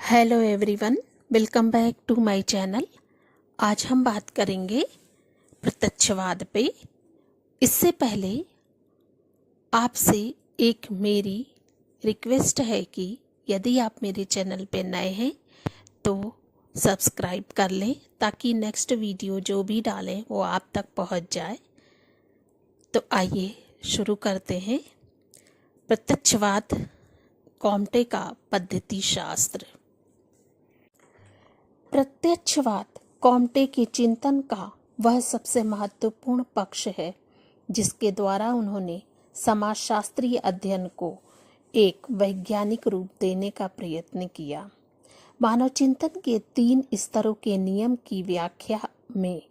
Hello everyone, welcome back to my channel. आज हम बात करेंगे प्रत्यक्षवाद पे। इससे पहले आपसे एक मेरी रिक्वेस्ट है कि यदि आप मेरे चैनल पे नए हैं तो सब्सक्राइब कर लें ताकि नेक्स्ट वीडियो जो भी डालें वो आप तक पहुंच जाए। तो आइए शुरू करते हैं। प्रत्यक्षवाद, कॉम्टे का पद्धति शास्त्र। प्रत्यक्षवाद कॉम्टे के चिंतन का वह सबसे महत्वपूर्ण पक्ष है जिसके द्वारा उन्होंने समाजशास्त्रीय अध्ययन को एक वैज्ञानिक रूप देने का प्रयत्न किया। मानव चिंतन के 3 स्तरों के नियम की व्याख्या में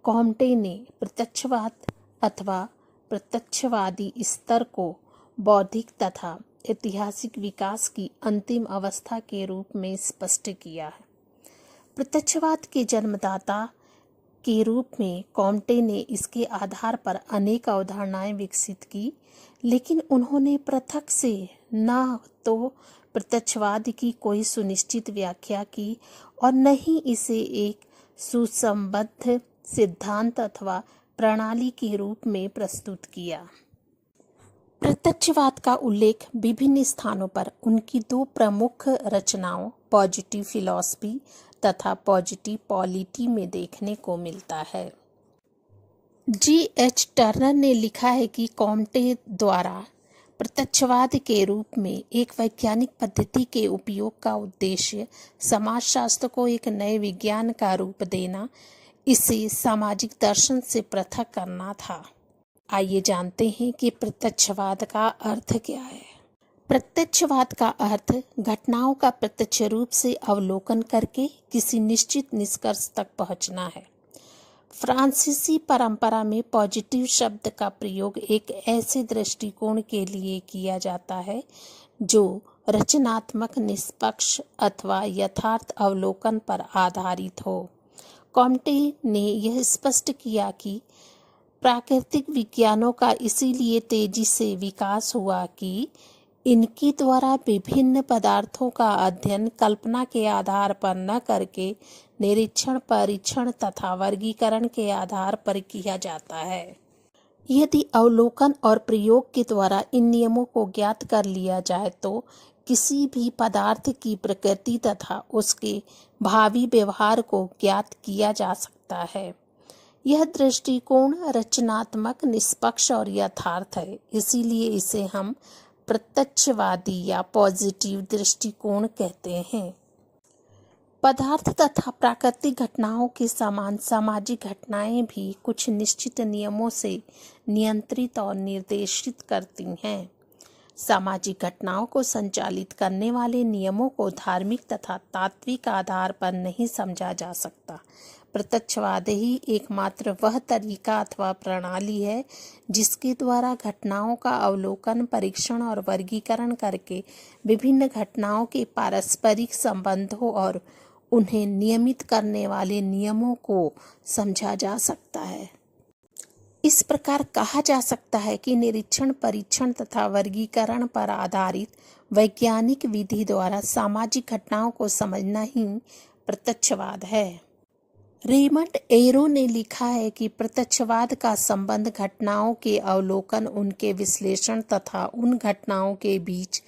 कॉम्टे ने प्रत्यक्षवाद अथवा प्रत्यक्षवादी स्तर को बौद्धिक तथा ऐतिहासिक विकास की अंतिम अवस्था के रूप में स्पष्ट किया है। प्रत्यक्षवाद के जन्मदाता के रूप में कॉम्टे ने इसके आधार पर अनेक अवधारणाएं विकसित की, लेकिन उन्होंने पृथक से न तो प्रत्यक्षवाद की कोई सुनिश्चित व्याख्या की और न ही इसे एक सुसंबद्ध सिद्धांत अथवा प्रणाली के रूप में प्रस्तुत किया। प्रत्यक्षवाद का उल्लेख विभिन्न स्थानों पर उनकी 2 प्रमुख रचनाओं पॉजिटिव फिलॉसफी तथा पॉजिटिव पॉलिटी में देखने को मिलता है। G.H. टर्नर ने लिखा है कि कॉम्टे द्वारा प्रत्यक्षवाद के रूप में एक वैज्ञानिक पद्धति के उपयोग का उद्देश्य समाजशास्त्र को एक नए विज्ञान का रूप देना, इसे सामाजिक दर्शन से पृथक करना था। आइए जानते हैं कि प्रत्यक्षवाद का अर्थ क्या है। प्रत्यक्षवाद का अर्थ घटनाओं का प्रत्यक्ष रूप से अवलोकन करके किसी निश्चित निष्कर्ष तक पहुंचना है। फ्रांसीसी परंपरा में पॉजिटिव शब्द का प्रयोग एक ऐसे दृष्टिकोण के लिए किया जाता है जो रचनात्मक, निष्पक्ष अथवा यथार्थ अवलोकन पर आधारित हो। कॉम्टे ने यह स्पष्ट किया कि प्राकृतिक विज्ञानों का इसीलिए तेजी से विकास हुआ कि इनके द्वारा विभिन्न पदार्थों का अध्ययन कल्पना के आधार पर न करके निरीक्षण, परीक्षण तथा वर्गीकरण के आधार पर किया जाता है। यदि अवलोकन और प्रयोग के द्वारा इन नियमों को ज्ञात कर लिया जाए तो किसी भी पदार्थ की प्रकृति तथा उसके भावी व्यवहार को ज्ञात किया जा सकता है। यह दृष्टिकोण रचनात्मक, निष्पक्ष और यथार्थ है, इसीलिए इसे हम प्रत्यक्षवादी या पॉजिटिव दृष्टिकोण कहते हैं। पदार्थ तथा प्राकृतिक घटनाओं के समान सामाजिक घटनाएं भी कुछ निश्चित नियमों से नियंत्रित और निर्देशित करती हैं। सामाजिक घटनाओं को संचालित करने वाले नियमों को धार्मिक तथा तात्विक आधार पर नहीं समझा जा सकता। प्रत्यक्षवाद ही एकमात्र वह तरीका अथवा प्रणाली है जिसके द्वारा घटनाओं का अवलोकन, परीक्षण और वर्गीकरण करके विभिन्न घटनाओं के पारस्परिक संबंधों और उन्हें नियमित करने वाले नियमों को समझा जा सकता है। इस प्रकार कहा जा सकता है कि निरीक्षण, परीक्षण तथा वर्गीकरण पर आधारित वैज्ञानिक विधि द्वारा सामाजिक घटनाओं को समझना ही प्रत्यक्षवाद है। रेमंड एरो ने लिखा है कि प्रत्यक्षवाद का संबंध घटनाओं के अवलोकन, उनके विश्लेषण तथा उन घटनाओं के बीच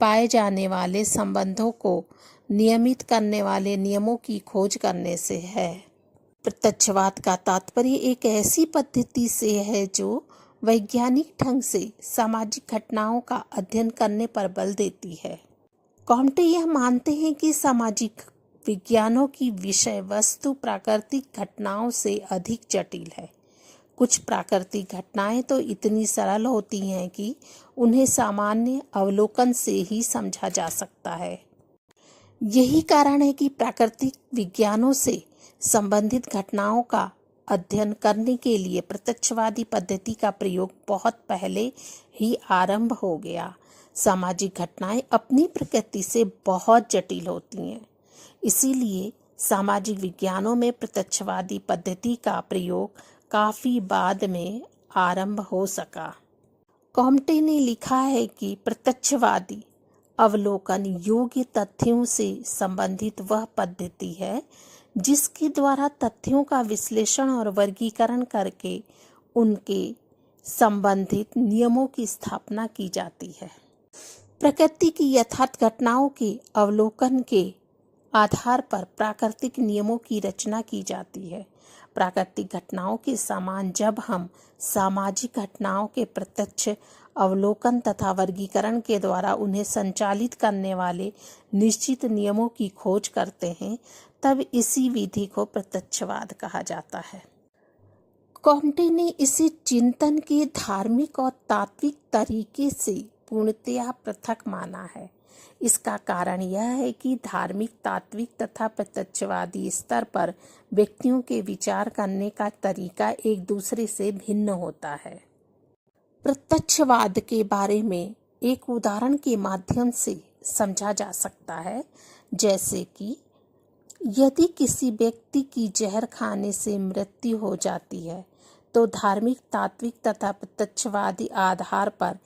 पाए जाने वाले संबंधों को नियमित करने वाले नियमों की खोज करने से है। प्रत्यक्षवाद का तात्पर्य एक ऐसी पद्धति से है जो वैज्ञानिक ढंग से सामाजिक घटनाओं का अध्ययन करने पर बल देती है। कॉम्टे यह मानते हैं कि सामाजिक विज्ञानों की विषय वस्तु प्राकृतिक घटनाओं से अधिक जटिल है। कुछ प्राकृतिक घटनाएं तो इतनी सरल होती हैं कि उन्हें सामान्य अवलोकन से ही समझा जा सकता है। यही कारण है कि प्राकृतिक विज्ञानों से संबंधित घटनाओं का अध्ययन करने के लिए प्रत्यक्षवादी पद्धति का प्रयोग बहुत पहले ही आरंभ हो गया। सामाजिक घटनाएं अपनी प्रकृति से बहुत जटिल होती हैं, इसीलिए सामाजिक विज्ञानों में प्रत्यक्षवादी पद्धति का प्रयोग काफी बाद में आरंभ हो सका। कॉम्टे ने लिखा है कि प्रत्यक्षवादी अवलोकन योग्य तथ्यों से संबंधित वह पद्धति है जिसके द्वारा तथ्यों का विश्लेषण और वर्गीकरण करके उनके संबंधित नियमों की स्थापना की जाती है। प्रकृति की यथार्थ घटनाओं के अवलोकन के आधार पर प्राकृतिक नियमों की रचना की जाती है। प्राकृतिक घटनाओं के समान जब हम सामाजिक घटनाओं के प्रत्यक्ष अवलोकन तथा वर्गीकरण के द्वारा उन्हें संचालित करने वाले निश्चित नियमों की खोज करते हैं, तब इसी विधि को प्रत्यक्षवाद कहा जाता है। कॉम्टे ने इसे चिंतन के धार्मिक और तात्विक तरीके से पूर्णतया पृथक माना है। इसका कारण यह है कि धार्मिक, तात्विक तथा प्रत्यक्षवादी स्तर पर व्यक्तियों के विचार करने का तरीका एक दूसरे से भिन्न होता है। प्रत्यक्षवाद के बारे में एक उदाहरण के माध्यम से समझा जा सकता है, जैसे कि यदि किसी व्यक्ति की जहर खाने से मृत्यु हो जाती है तो धार्मिक, तात्विक तथा प्रत्यक्षवादी आधार पर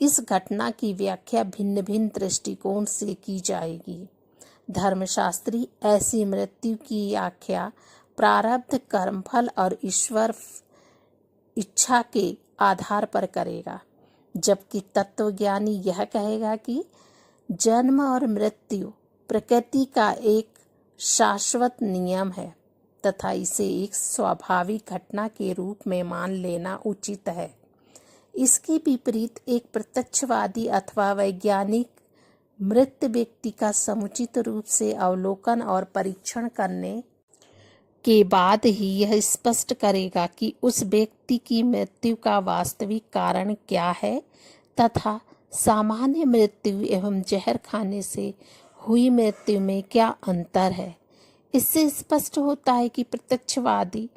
इस घटना की व्याख्या भिन्न भिन्न दृष्टिकोण से की जाएगी। धर्मशास्त्री ऐसी मृत्यु की व्याख्या प्रारब्ध, कर्मफल और ईश्वर इच्छा के आधार पर करेगा, जबकि तत्वज्ञानी यह कहेगा कि जन्म और मृत्यु प्रकृति का एक शाश्वत नियम है तथा इसे एक स्वाभाविक घटना के रूप में मान लेना उचित है। इसके विपरीत एक प्रत्यक्षवादी अथवा वैज्ञानिक मृत व्यक्ति का समुचित रूप से अवलोकन और परीक्षण करने के बाद ही यह स्पष्ट करेगा कि उस व्यक्ति की मृत्यु का वास्तविक कारण क्या है तथा सामान्य मृत्यु एवं जहर खाने से हुई मृत्यु में क्या अंतर है। इससे स्पष्ट होता है कि प्रत्यक्षवादी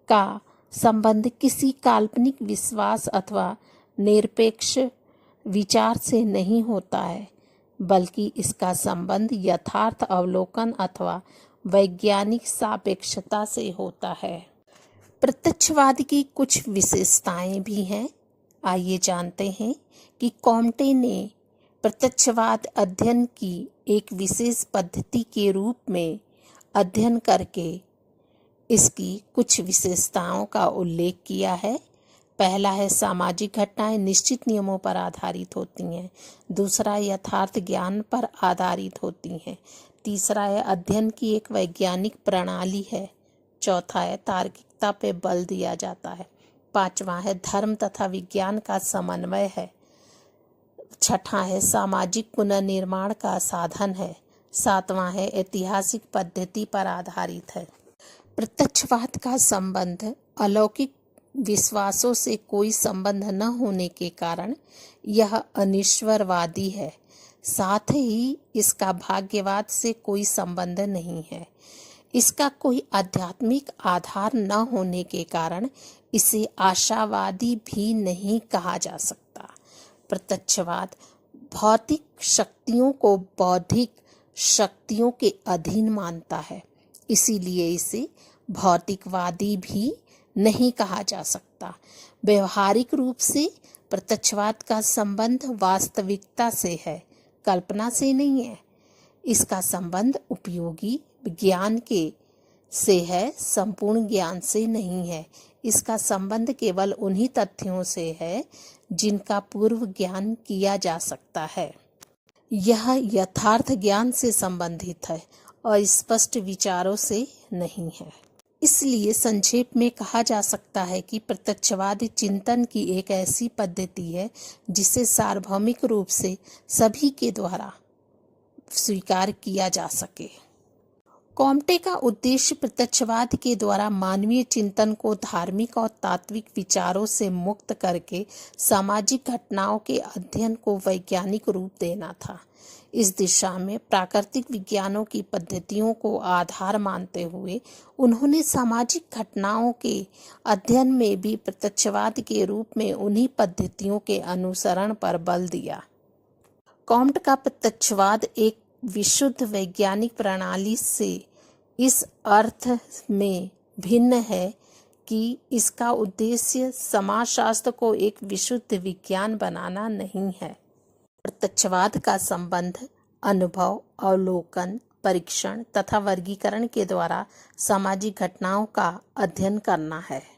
का संबंध किसी काल्पनिक विश्वास अथवा निरपेक्ष विचार से नहीं होता है, बल्कि इसका संबंध यथार्थ अवलोकन अथवा वैज्ञानिक सापेक्षता से होता है। प्रत्यक्षवाद की कुछ विशेषताएं भी हैं। आइए जानते हैं कि कॉम्टे ने प्रत्यक्षवाद अध्ययन की एक विशेष पद्धति के रूप में अध्ययन करके इसकी कुछ विशेषताओं का उल्लेख किया है। पहला है, सामाजिक घटनाएं निश्चित नियमों पर आधारित होती हैं। दूसरा, यथार्थ ज्ञान पर आधारित होती हैं। तीसरा है, अध्ययन की एक वैज्ञानिक प्रणाली है। चौथा है, तार्किकता पे बल दिया जाता है। पांचवा है, धर्म तथा विज्ञान का समन्वय है। छठा है, सामाजिक पुनर्निर्माण का साधन है। सातवां है, ऐतिहासिक पद्धति पर आधारित है। प्रत्यक्षवाद का संबंध अलौकिक विश्वासों से कोई संबंध न होने के कारण यह अनिश्वरवादी है। साथ ही इसका भाग्यवाद से कोई संबंध नहीं है। इसका कोई आध्यात्मिक आधार न होने के कारण इसे आशावादी भी नहीं कहा जा सकता। प्रत्यक्षवाद भौतिक शक्तियों को बौद्धिक शक्तियों के अधीन मानता है, इसीलिए इसे भौतिकवादी भी नहीं कहा जा सकता। व्यवहारिक रूप से प्रत्यक्षवाद का संबंध वास्तविकता से है, कल्पना से नहीं है। इसका संबंध उपयोगी ज्ञान के से है, संपूर्ण ज्ञान से नहीं है। इसका संबंध केवल उन्हीं तथ्यों से है जिनका पूर्व ज्ञान किया जा सकता है। यह यथार्थ ज्ञान से संबंधित है और स्पष्ट विचारों से नहीं है। इसलिए संक्षेप में कहा जा सकता है कि प्रत्यक्षवाद चिंतन की एक ऐसी पद्धति है जिसे सार्वभौमिक रूप से सभी के द्वारा स्वीकार किया जा सके। कॉम्टे का उद्देश्य प्रत्यक्षवाद के द्वारा मानवीय चिंतन को धार्मिक और तात्विक विचारों से मुक्त करके सामाजिक घटनाओं के अध्ययन को वैज्ञानिक रूप देना था। इस दिशा में प्राकृतिक विज्ञानों की पद्धतियों को आधार मानते हुए उन्होंने सामाजिक घटनाओं के अध्ययन में भी प्रत्यक्षवाद के रूप में उन्हीं पद्धतियों के अनुसरण पर बल दिया। कॉम्ट का प्रत्यक्षवाद एक विशुद्ध वैज्ञानिक प्रणाली से इस अर्थ में भिन्न है कि इसका उद्देश्य समाजशास्त्र को एक विशुद्ध विज्ञान बनाना नहीं है। प्रत्यक्षवाद का संबंध अनुभव, अवलोकन, परीक्षण तथा वर्गीकरण के द्वारा सामाजिक घटनाओं का अध्ययन करना है।